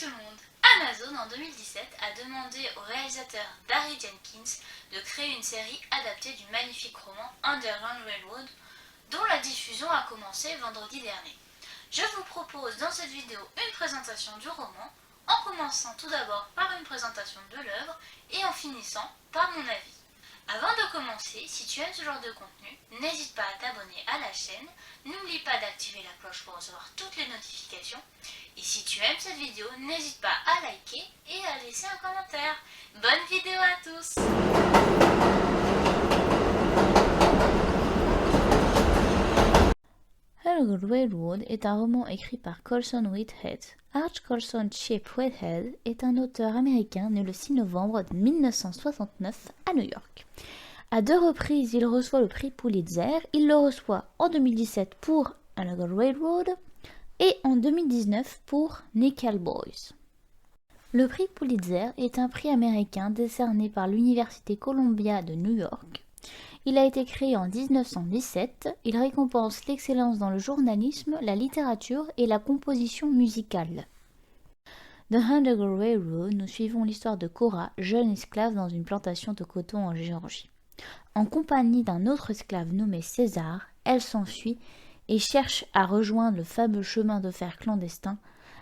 tout le monde! Amazon en 2017 a demandé au réalisateur Barry Jenkins de créer une série adaptée du magnifique roman Underground Railroad dont la diffusion a commencé vendredi dernier. Je vous propose dans cette vidéo une présentation du roman, en commençant tout d'abord par une présentation de l'œuvre et en finissant par mon avis. Avant de commencer, si tu aimes ce genre de contenu, n'hésite pas à t'abonner à la chaîne, n'oublie pas d'activer la cloche pour recevoir toutes les notifications, et si tu aimes cette vidéo, n'hésite pas à liker et à laisser un commentaire. Bonne vidéo à tous! Underground Railroad est un roman écrit par Colson Whitehead. Arch Colson Chip Whitehead est un auteur américain né le 6 novembre 1969 à New York. À 2 reprises, il reçoit le prix Pulitzer. Il le reçoit en 2017 pour Underground Railroad et en 2019 pour Nickel Boys. Le prix Pulitzer est un prix américain décerné par l'Université Columbia de New York. Il a été créé en 1917. Il récompense l'excellence dans le journalisme, la littérature et la composition musicale. Dans Underground Railroad, nous suivons l'histoire de Cora, jeune esclave dans une plantation de coton en Géorgie. En compagnie d'un autre esclave nommé César, elle s'enfuit et cherche à rejoindre le fameux chemin de fer clandestin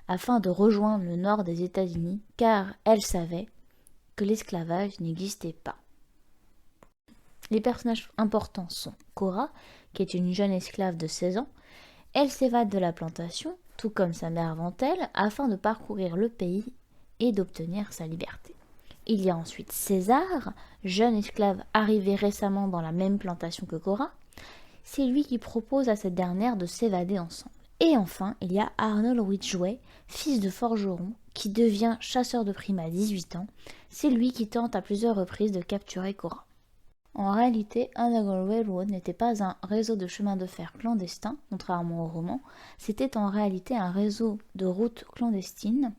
afin de rejoindre le nord des États-Unis, car elle savait que l'esclavage n'existait pas. Les personnages importants sont Cora, qui est une jeune esclave de 16 ans. Elle s'évade de la plantation, tout comme sa mère avant elle, afin de parcourir le pays et d'obtenir sa liberté. Il y a ensuite César, jeune esclave arrivé récemment dans la même plantation que Cora. C'est lui qui propose à cette dernière de s'évader ensemble. Et enfin, il y a Arnold Ridgway, fils de forgeron, qui devient chasseur de primes à 18 ans. C'est lui qui tente à plusieurs reprises de capturer Cora. En réalité, Underground Railroad n'était pas un réseau de chemins de fer clandestin, contrairement au roman. C'était en réalité un réseau de routes clandestines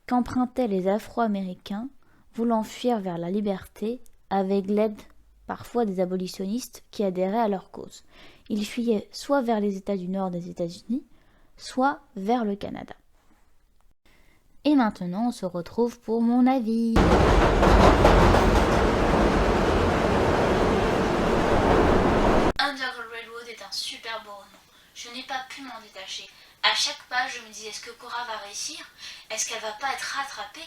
qu'empruntaient les Afro-Américains voulant fuir vers la liberté avec l'aide parfois des abolitionnistes qui adhéraient à leur cause. Ils fuyaient soit vers les États du Nord des États-Unis, soit vers le Canada. Et maintenant, on se retrouve pour mon avis. Underground Railroad est un super beau roman. Je n'ai pas pu m'en détacher. À chaque page, je me dis, est-ce que Cora va réussir? Est-ce qu'elle va pas être rattrapée?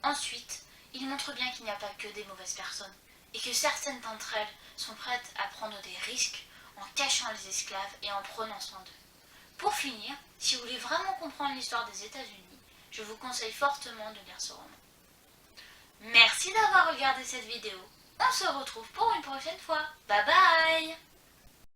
Ensuite, il montre bien qu'il n'y a pas que des mauvaises personnes, et que certaines d'entre elles sont prêtes à prendre des risques en cachant les esclaves et en prenant soin d'eux. Pour finir, si vous voulez vraiment comprendre l'histoire des États-Unis, je vous conseille fortement de lire ce roman. Merci d'avoir regardé cette vidéo. On se retrouve pour une prochaine fois. Bye bye!